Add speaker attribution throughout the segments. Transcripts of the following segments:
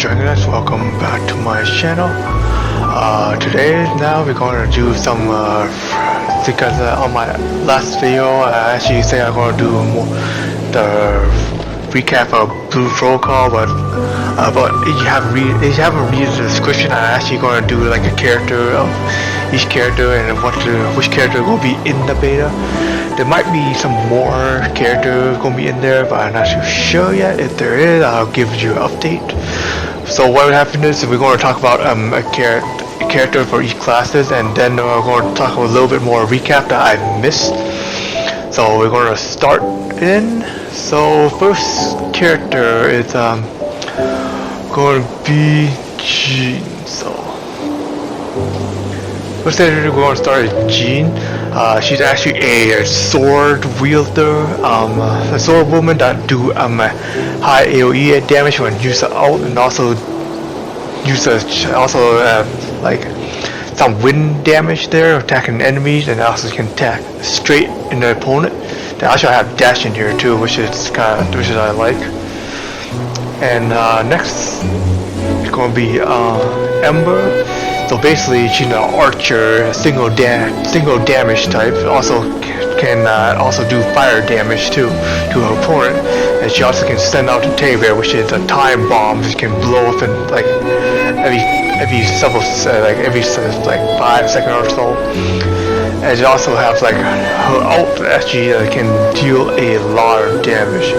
Speaker 1: joining us. Welcome back to my channel. Today we're going to do some because on my last video I actually say I'm going to do the recap of Blue Protocol, but if you haven't read the description, I'm actually going to do like a character of each character and which character will be in the beta. There might be some more characters going to be in there, but I'm not too sure yet. If there is, I'll give you an update. So what will happen is we're going to talk about a character for each classes, and then we're going to talk a little bit more recap that I missed. So we're going to start in. So first character is going to be Jean. So first character we're going to start is Jean. She's actually a sword wielder, a sword woman that do high AoE damage when use ult, and also like some wind damage there, attacking enemies, and also can attack straight in the opponent. They also have dash in here too, which I like. And next is going to be Ember. So basically, she's an archer, single damage type. Also can also do fire damage too to her opponent, and she also can send out the Taber, which is a time bomb. She can blow up in like every 5 seconds or so. And she also has like her ult that she can deal a lot of damage.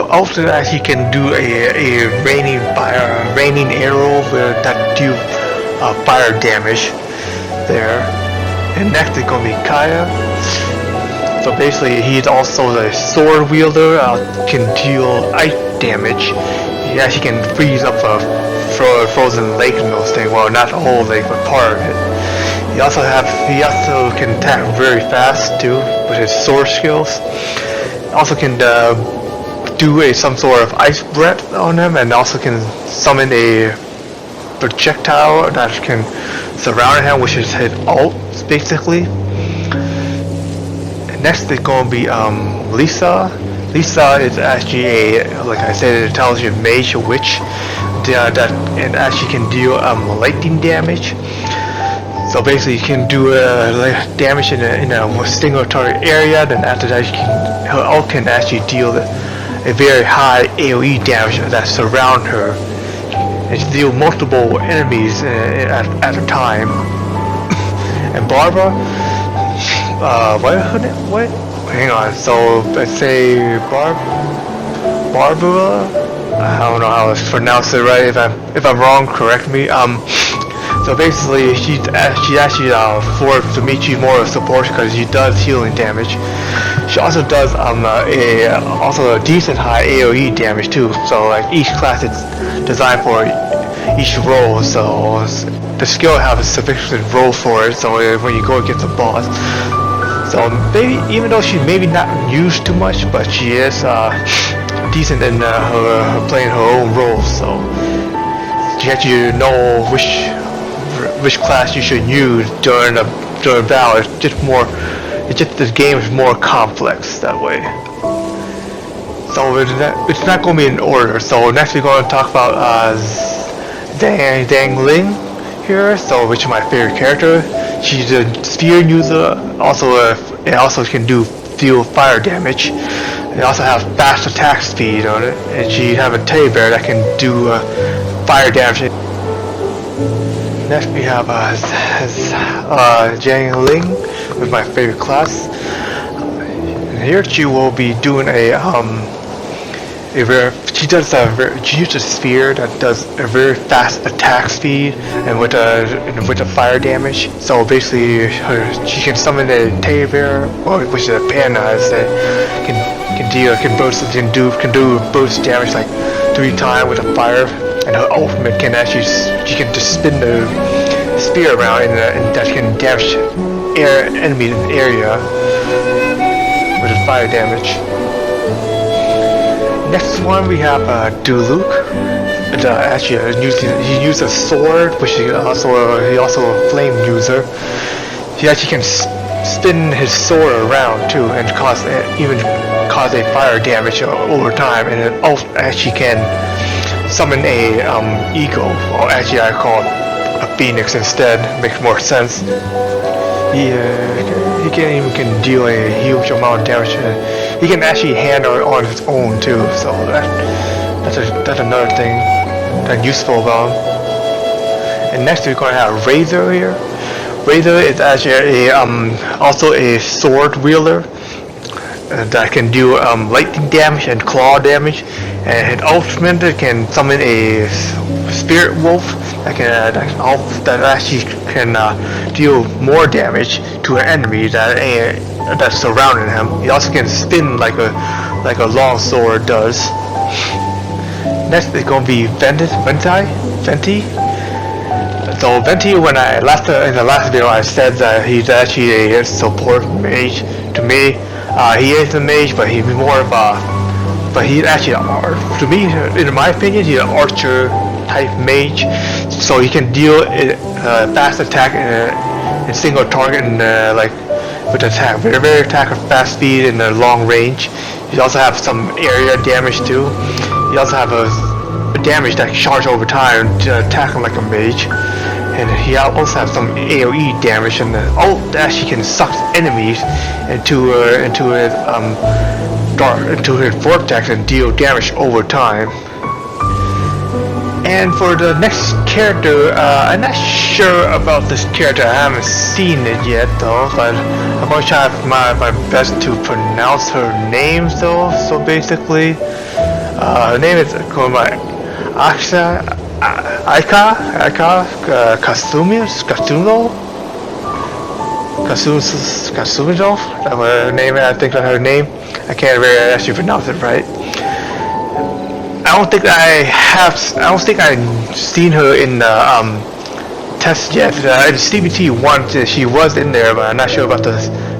Speaker 1: Also, actually can do a raining arrow that do fire damage there. And next is going to be Kaya. So basically, he's also a sword wielder. Can deal ice damage. He actually can freeze up a frozen lake and those things. Well, not the whole lake, but part of it. He also can attack very fast too with his sword skills. Also can do some sort of ice breath on him, and also can summon a projectile that can surround him, which is his ult basically. And next is going to be Lisa. Lisa is actually like I said, an intelligent mage witch that actually can deal lightning damage. So basically, you can do damage in a single target area. Then after that, her ult can actually deal a very high AoE damage that surround her, and she deal multiple enemies at a time. And Barbara, what? Hang on. So let's say Barbara. I don't know how to pronounce it right. If I'm wrong, correct me. So basically, she's actually for Dmitry more support because she does healing damage. She also does a decent high AoE damage too. So like each class is designed for each role. So the skill have a sufficient role for it. So when you go against the boss, so maybe even though she maybe not used too much, but she is decent in her playing her own role. So you have to know which class you should use during battle. It's just this game is more complex that way. So it's not going to be in order. So next we're going to talk about Dang Ling here. So which is my favorite character. She's a spear user. Also can deal fire damage. They also have fast attack speed on it, and she have a teddy bear that can do fire damage. Next we have Jiang Ling with my favorite class. And here she will be doing she uses a sphere that does a very fast attack speed and with the fire damage. So basically, she can summon a teddy bear, which is a panda, as can do burst damage like 3 times with a fire. And her ultimate can actually, she can just spin the spear around and that can damage enemies in the area with the fire damage. Next one we have Duluc. He uses a sword, which he also a flame user. He actually can spin his sword around too and even cause a fire damage over time, and it also actually can summon a eagle, or actually I call it a phoenix instead. Makes more sense. He can even can deal a huge amount of damage. He can actually handle it on his own too. So that's another thing that's useful about him. And next we're going to have Razor here. Razor is actually also a sword wielder that can do lightning damage and claw damage. And his ultimate can summon a spirit wolf that actually can deal more damage to an enemy that's surrounding him. He also can spin like a long sword does. Next is going to be Venti. So Venti, in the last video, I said that he's actually a support mage. To me, he is a mage, but he's more of a. But he's actually to me, in my opinion, he's an archer type mage. So he can deal fast attack in single target and like with attack, very attack with fast speed and long range. He also have some area damage too. He also have a damage that can charge over time to attack him like a mage. And he also has some AoE damage, and the ult actually can suck enemies into his vortex and deal damage over time. And for the next character, I'm not sure about this character. I haven't seen it yet though, but I'm going to try my best to pronounce her name though. So basically, her name is called by Aika Kasumidov. That's her name. I think that's her name. I can't really actually pronounce it right. I don't think I've seen her in the test yet. In CBT 1, she was in there, but I'm not sure about the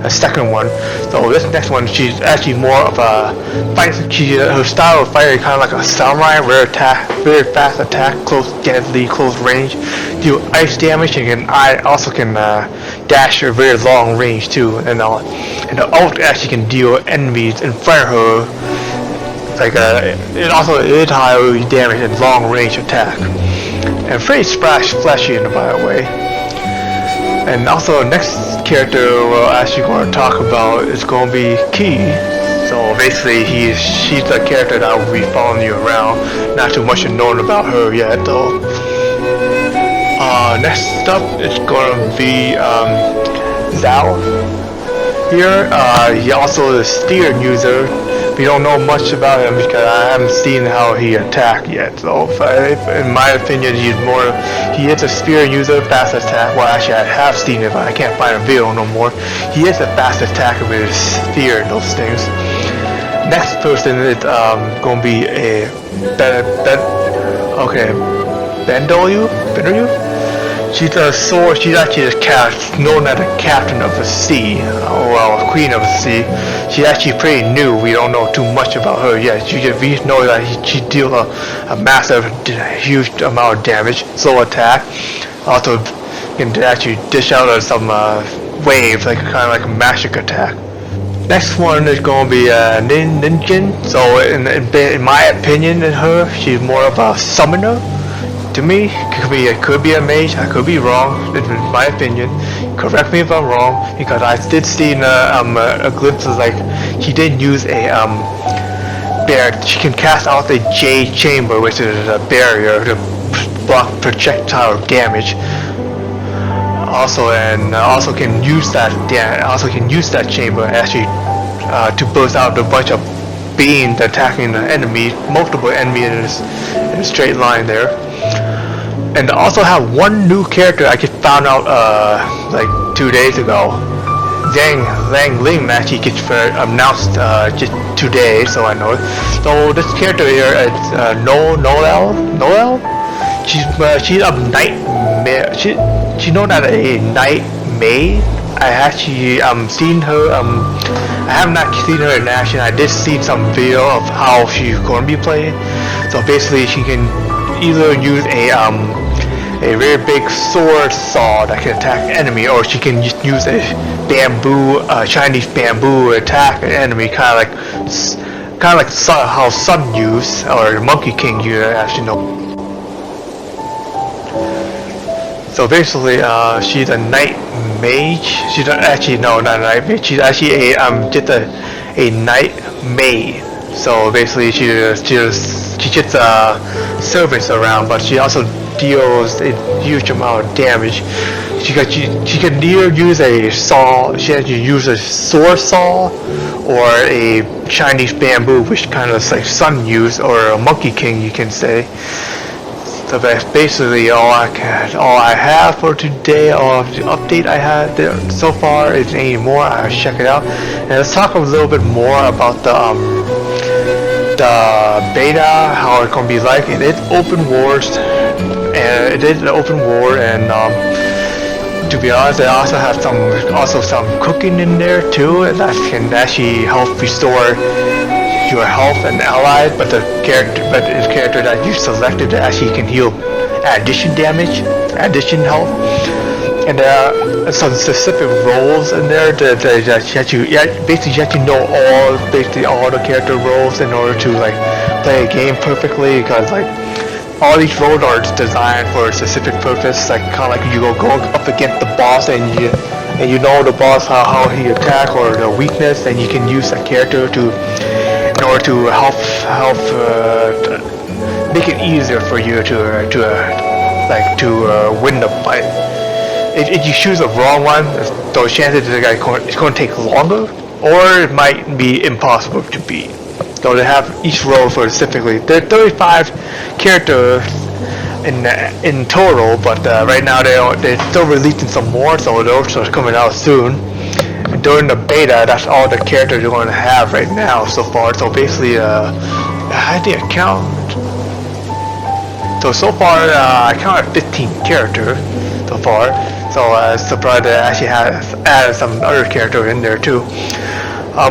Speaker 1: second one. So this next one, she's actually more of a fight. Her style of fighting is kind of like a samurai, very fast attack, deadly close range, do ice damage, and I also can dash a very long range too. And the ult actually can deal enemies in front of her. Like it also is high damage and long range attack, and pretty flashy in the by the way. And also next character we're actually going to talk about is going to be Key. So basically she's the character that will be following you around. Not too much known about her yet though. Next up is going to be Zhao. Here he also is a spear user. We don't know much about him because I haven't seen how he attacked yet. So, in my opinion, he is a spear user, fast attack. Well, actually, I have seen it, but I can't find a video no more. He is a fast attacker with his spear and those things. Next person is going to be a Bendoyu. She's a sword. She's actually known as the captain of the sea, well, queen of the sea. She's actually pretty new. We don't know too much about her yet. We know that she deals a massive, huge amount of damage, slow attack. Also, can actually dish out some waves, kind of like a magic attack. Next one is going to be Ninjin. So, in my opinion, she's more of a summoner. To me, it could be a mage. I could be wrong. In my opinion, correct me if I'm wrong, because I did see a glimpse of she did use a she can cast out the Jade Chamber, which is a barrier to block projectile damage. Also can use that chamber actually to burst out a bunch of beams attacking the enemy, multiple enemies in a straight line there. And also have one new character I just found out 2 days ago. Zhang Ling actually gets announced just today, so I know it. So this character here is Noel. She's a nightmare. She's known as a night maid. I actually seen her. I have not seen her in action. I did see some video of how she's going to be playing. So basically, she can either use a very big sword saw that can attack an enemy, or she can just use a Chinese bamboo attack an enemy, kind of like kind of like how Sun use or Monkey King you actually know. So basically, she's a night mage. She's actually no, not a night mage. She's actually just a night maid. So basically, she gets servants around, but she also deals a huge amount of damage. She can either use a saw. She actually use a sword saw, or a Chinese bamboo, which kind of like Sun use, or a Monkey King, you can say. So that's basically all I have for today. All of the update I had there so far. If any more, I'll check it out. And let's talk a little bit more about the beta, how it's gonna be like. It is open wars, and it is an open war. And to be honest, I also have some cooking in there too, and that can actually help restore your health and allies, but the character that you selected actually can heal addition damage, addition health, and there are some specific roles in there that basically you have to know all the character roles in order to like play a game perfectly, because like all these roles are designed for a specific purpose, like kind of like you go up against the boss and you know the boss how he attack or the weakness, and you can use that character in order to help make it easier for you to win the fight. If you choose the wrong one, those chances it's going to take longer, or it might be impossible to beat. So they have each role for specifically. There are 35 characters in total, but right now they're still releasing some more, so those are coming out soon. During the beta, that's all the characters you're going to have right now so far. So basically, I think I count. So far, I counted 15 characters so far. So surprised they actually have added some other characters in there too.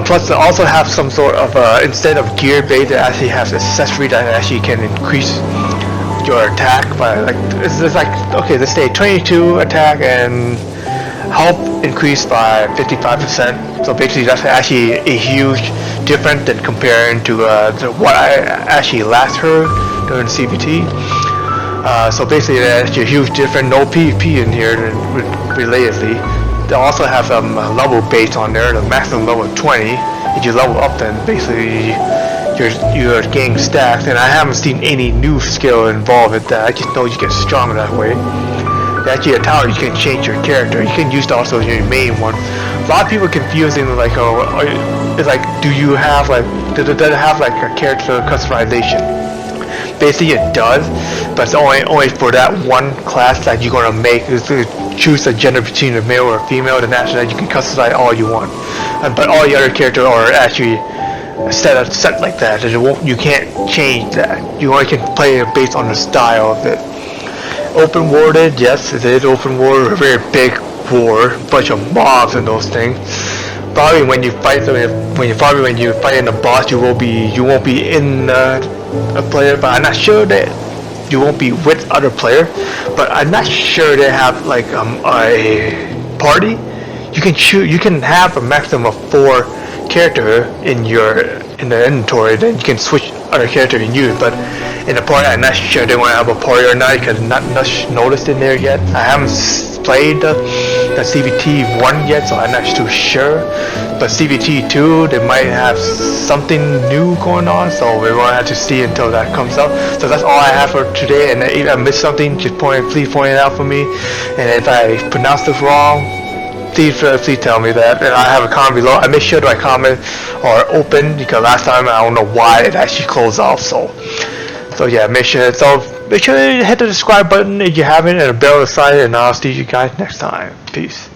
Speaker 1: Plus, they also have some sort of instead of gear base, they actually have accessory that actually can increase your attack by like it's like okay, let's say 22 attack and health increased by 55%. So basically that's actually a huge difference than comparing to what I actually last heard during CBT. So basically that's a huge difference. No PvP in here relatedly. They also have some level base on there, the maximum level 20. If you level up, then basically you're getting stacks, and I haven't seen any new skill involved with that. I just know you get stronger that way. Actually, a tower you can change your character. You can use also your main one. A lot of people confusing like, it's like, do it have like a character customization? Basically, it does, but it's only for that one class that you're gonna make. Is to choose a gender between a male or a female. Then after that, you can customize all you want. But all the other characters are actually set like that. You can't change that. You only can play it based on the style of it. Open worlded, yes, it is open world, a very big war, bunch of mobs and those things. Probably when you fight in the boss, you won't be in a player, but I'm not sure that you won't be with other player. But I'm not sure they have like a party. You can have a maximum of 4 character in the inventory, then you can switch other character you use. But in the party, I'm not sure they want to have a party or not, because not much noticed in there yet. I haven't played the CBT 1 yet, so I'm not too sure. But CBT 2, they might have something new going on, so we're going to have to see until that comes out. So that's all I have for today, and if I missed something, just please point it out for me. And if I pronounced it wrong, please tell me that, and I have a comment below. I make sure that my comment are open, because last time I don't know why it actually closed off. So yeah, make sure to hit the subscribe button if you haven't, and the bell beside it, and I'll see you guys next time. Peace.